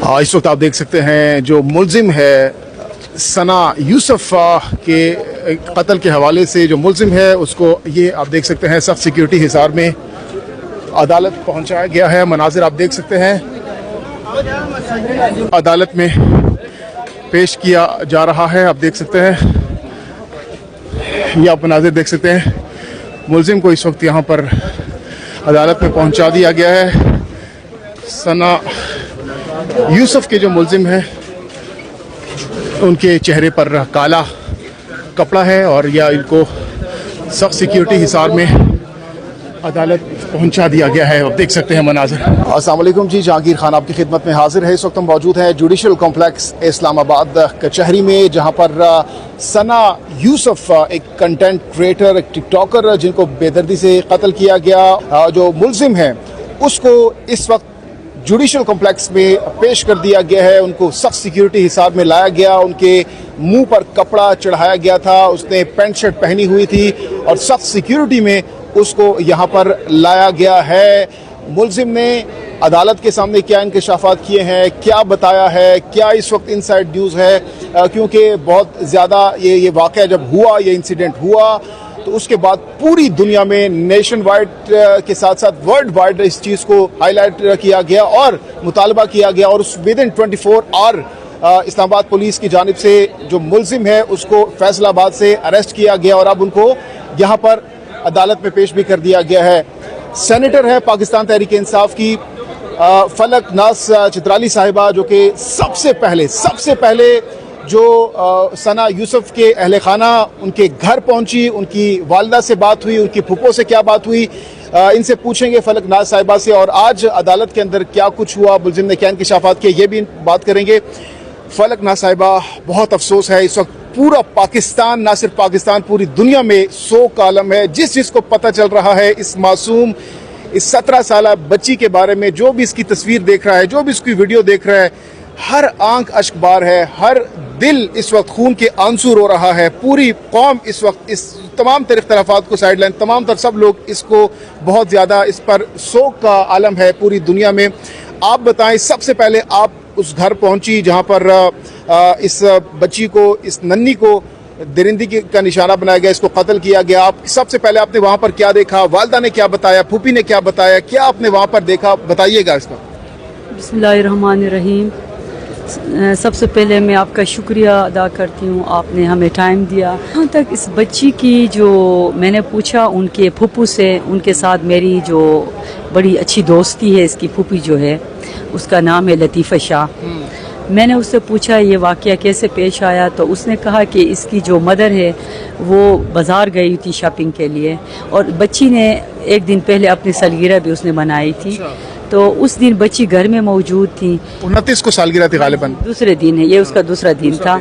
اس وقت آپ دیکھ سکتے ہیں جو ملزم ہے ثنا یوسف کے قتل کے حوالے سے جو ملزم ہے اس کو یہ آپ دیکھ سکتے ہیں سخت سیکیورٹی حصار میں عدالت پہنچایا گیا ہے. مناظر آپ دیکھ سکتے ہیں عدالت میں پیش کیا جا رہا ہے. آپ دیکھ سکتے ہیں یہ آپ مناظر دیکھ سکتے ہیں. ملزم کو اس وقت یہاں پر عدالت میں پہنچا دیا گیا ہے. ثنا یوسف کے جو ملزم ہیں ان کے چہرے پر کالا کپڑا ہے اور یا ان کو سخت سیکیورٹی حصار میں عدالت پہنچا دیا گیا ہے. آپ دیکھ سکتے ہیں مناظر. السلام علیکم جی، جہانگیر خان آپ کی خدمت میں حاضر ہے. اس وقت ہم موجود ہیں جوڈیشل کمپلیکس اسلام آباد کچہری میں، جہاں پر ثنا یوسف ایک کنٹینٹ کریٹر، ایک ٹک ٹاکر جن کو بے دردی سے قتل کیا گیا، جو ملزم ہیں اس کو اس وقت جوڈیشل کمپلیکس میں پیش کر دیا گیا ہے. ان کو سخت سیکیورٹی حصار میں لایا گیا. ان کے منہ پر کپڑا چڑھایا گیا تھا. اس نے پینٹ شرٹ پہنی ہوئی تھی اور سخت سیکیورٹی میں اس کو یہاں پر لایا گیا ہے. ملزم نے عدالت کے سامنے کیا انکشافات کیے ہیں، کیا بتایا ہے، کیا اس وقت انسائیڈ نیوز ہے، کیونکہ بہت زیادہ یہ واقعہ جب ہوا، یہ انسیڈنٹ ہوا تو اس کے بعد پوری دنیا میں نیشن وائڈ کے ساتھ ساتھ ورلڈ وائڈ اس چیز کو ہائی لائٹ کیا گیا اور مطالبہ کیا گیا، اور اس ود ان 24 آور اسلام آباد پولیس کی جانب سے جو ملزم ہے اس کو فیصل آباد سے اریسٹ کیا گیا اور اب ان کو یہاں پر عدالت میں پیش بھی کر دیا گیا ہے. سینیٹر ہے پاکستان تحریک انصاف کی فلک ناز چترالی صاحبہ، جو کہ سب سے پہلے جو ثنا یوسف کے اہل خانہ ان کے گھر پہنچی، ان کی والدہ سے بات ہوئی، ان کی پھپھو سے کیا بات ہوئی، ان سے پوچھیں گے فلک ناز صاحبہ سے، اور آج عدالت کے اندر کیا کچھ ہوا، ملزم نے کیا انکشافات کیے، یہ بھی بات کریں گے. فلک ناز صاحبہ، بہت افسوس ہے اس وقت پورا پاکستان، نہ صرف پاکستان، پوری دنیا میں سوگ کا عالم ہے. جس کو پتہ چل رہا ہے اس معصوم، اس 17 سالہ بچی کے بارے میں، جو بھی اس کی تصویر دیکھ رہا ہے، جو بھی اس کی ویڈیو دیکھ رہا ہے، ہر آنکھ اشک بار ہے، ہر دل اس وقت خون کے آنسو رو رہا ہے. پوری قوم اس وقت اس تمام تر اختلافات کو سائڈ لائن، تمام تر سب لوگ اس کو بہت زیادہ اس پر سوگ کا عالم ہے پوری دنیا میں. آپ بتائیں، سب سے پہلے آپ اس گھر پہنچی جہاں پر اس بچی کو، اس ننھی کو درندی کا نشانہ بنایا گیا، اس کو قتل کیا گیا. آپ سب سے پہلے آپ نے وہاں پر کیا دیکھا، والدہ نے کیا بتایا، پھوپھی نے کیا بتایا، کیا آپ نے وہاں پر دیکھا، بتائیے گا اس کا. بسم اللہ الرحمن الرحیم. سب سے پہلے میں آپ کا شکریہ ادا کرتی ہوں، آپ نے ہمیں ٹائم دیا. یہاں تک اس بچی کی جو میں نے پوچھا ان کے پھپھو سے، ان کے ساتھ میری جو بڑی اچھی دوستی ہے، اس کی پھوپھی جو ہے اس کا نام ہے لطیفہ شاہ. میں نے اس سے پوچھا یہ واقعہ کیسے پیش آیا، تو اس نے کہا کہ اس کی جو مدر ہے وہ بازار گئی تھی شاپنگ کے لیے، اور بچی نے ایک دن پہلے اپنی سالگرہ بھی اس نے منائی تھی، تو اس دن بچی گھر میں موجود تھی. 29 کو سالگرہ تھی غالباً، دوسرے دن ہے یہ، اس کا دوسرا دن تھا.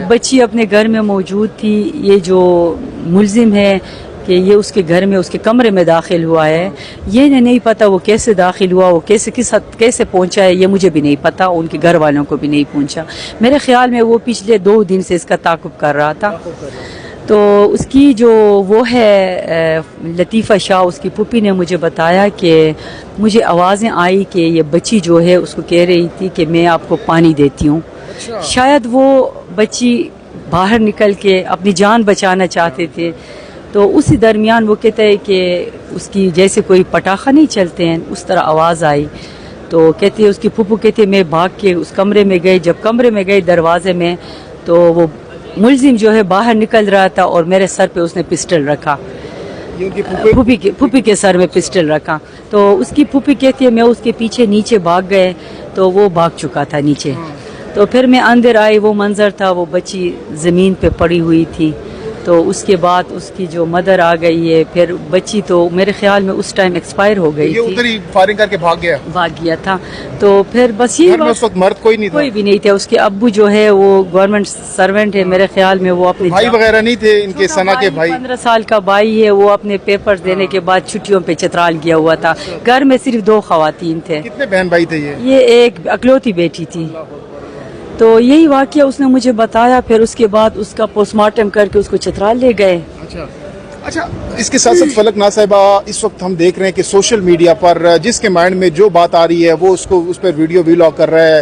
بچی اپنے گھر میں موجود تھی. یہ جو ملزم ہے کہ یہ اس کے گھر میں، اس کے کمرے میں داخل ہوا ہے. یہ نہیں پتا وہ کیسے داخل ہوا، وہ کیسے پہنچا ہے، یہ مجھے بھی نہیں پتا، ان کے گھر والوں کو بھی نہیں پہنچا. میرے خیال میں وہ پچھلے 2 دن سے اس کا تعاقب کر رہا تھا. تو اس کی جو وہ ہے لطیفہ شاہ، اس کی پھوپھی نے مجھے بتایا کہ مجھے آوازیں آئی کہ یہ بچی جو ہے اس کو کہہ رہی تھی کہ میں آپ کو پانی دیتی ہوں. شاید وہ بچی باہر نکل کے اپنی جان بچانا چاہتے تھے. تو اسی درمیان وہ کہتے ہیں کہ اس کی جیسے کوئی پٹاخہ نہیں چلتے ہیں اس طرح آواز آئی. تو کہتے ہیں اس کی پھوپھو کہتے میں بھاگ کے اس کمرے میں گئی. جب کمرے میں گئی دروازے میں تو وہ ملزم جو ہے باہر نکل رہا تھا اور میرے سر پہ اس نے پسٹل رکھا. پھوپھی کے سر میں پسٹل رکھا. تو اس کی پھوپھی کہتی ہے میں اس کے پیچھے نیچے بھاگ گئے تو وہ بھاگ چکا تھا نیچے. تو پھر میں اندر آئی، وہ منظر تھا، وہ بچی زمین پہ پڑی ہوئی تھی. تو اس کے بعد اس کی جو مدر آ گئی ہے. پھر بچی تو میرے خیال میں اس ٹائم ایکسپائر ہو گئی تھی، ادھر ہی فائرنگ کر کے بھاگ گیا تھا. تو پھر بس یہ اس وقت مرد کوئی بھی نہیں تھا. اس کے ابو جو ہے وہ گورنمنٹ سرونٹ ہے میرے خیال میں. وہ اپنے بھائی وغیرہ نہیں تھے ان کے ثنا کے بھائی؟ 15 سال کا بھائی ہے. وہ اپنے پیپرز دینے کے بعد چھٹیوں پہ چترال گیا ہوا تھا. گھر میں صرف 2 خواتین تھے. کتنے بہن بھائی تھے یہ ایک اکلوتی بیٹی تھی. تو یہی واقعہ اس نے مجھے بتایا. پھر اس کے بعد اس کا پوسٹ مارٹم کر کے اس کو چترال لے گئے. اچھا، اس کے ساتھ ساتھ فلک ناز صاحبہ، اس وقت ہم دیکھ رہے ہیں کہ سوشل میڈیا پر جس کے مائنڈ میں جو بات آ رہی ہے وہ اس پر ویڈیو ویلاگ کر رہا ہے.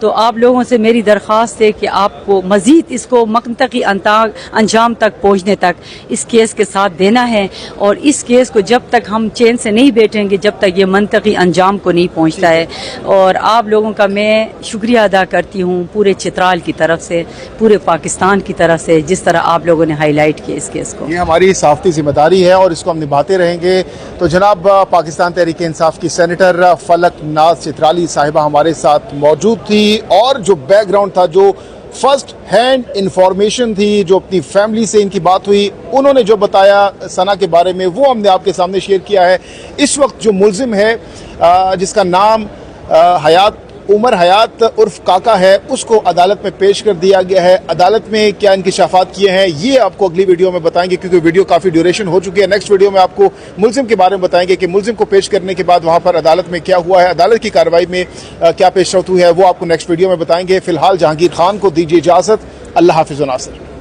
تو آپ لوگوں سے میری درخواست ہے کہ آپ کو مزید اس کو منطقی انجام تک پہنچنے تک اس کیس کے ساتھ دینا ہے، اور اس کیس کو جب تک ہم چین سے نہیں بیٹھیں گے جب تک یہ منطقی انجام کو نہیں پہنچتا ہے. اور آپ لوگوں کا میں شکریہ ادا کرتی ہوں پورے چترال کی طرف سے، پورے پاکستان کی طرف سے، جس طرح آپ لوگوں نے ہائی لائٹ کیا اس کیس کو. یہ ہماری صحافتی ذمہ داری ہے اور اس کو ہم نبھاتے رہیں گے. تو جناب پاکستان تحریک انصاف کی سینیٹر فلک ناز چترالی صاحبہ ہمارے ساتھ موجود تھی، اور جو بیک گراؤنڈ تھا، جو فرسٹ ہینڈ انفارمیشن تھی، جو اپنی فیملی سے ان کی بات ہوئی، انہوں نے جو بتایا ثنا کے بارے میں، وہ ہم نے آپ کے سامنے شیئر کیا ہے. اس وقت جو ملزم ہے جس کا نام عمر حیات عرف کاکا ہے، اس کو عدالت میں پیش کر دیا گیا ہے. عدالت میں کیا انکشافات کیے ہیں یہ آپ کو اگلی ویڈیو میں بتائیں گے، کیونکہ ویڈیو کافی ڈیوریشن ہو چکی ہے. نیکسٹ ویڈیو میں آپ کو ملزم کے بارے میں بتائیں گے کہ ملزم کو پیش کرنے کے بعد وہاں پر عدالت میں کیا ہوا ہے، عدالت کی کارروائی میں کیا پیش رفت ہوئی ہے، وہ آپ کو نیکسٹ ویڈیو میں بتائیں گے. فی الحال جہانگیر خان کو دیجیے اجازت. اللہ حافظ و ناصر.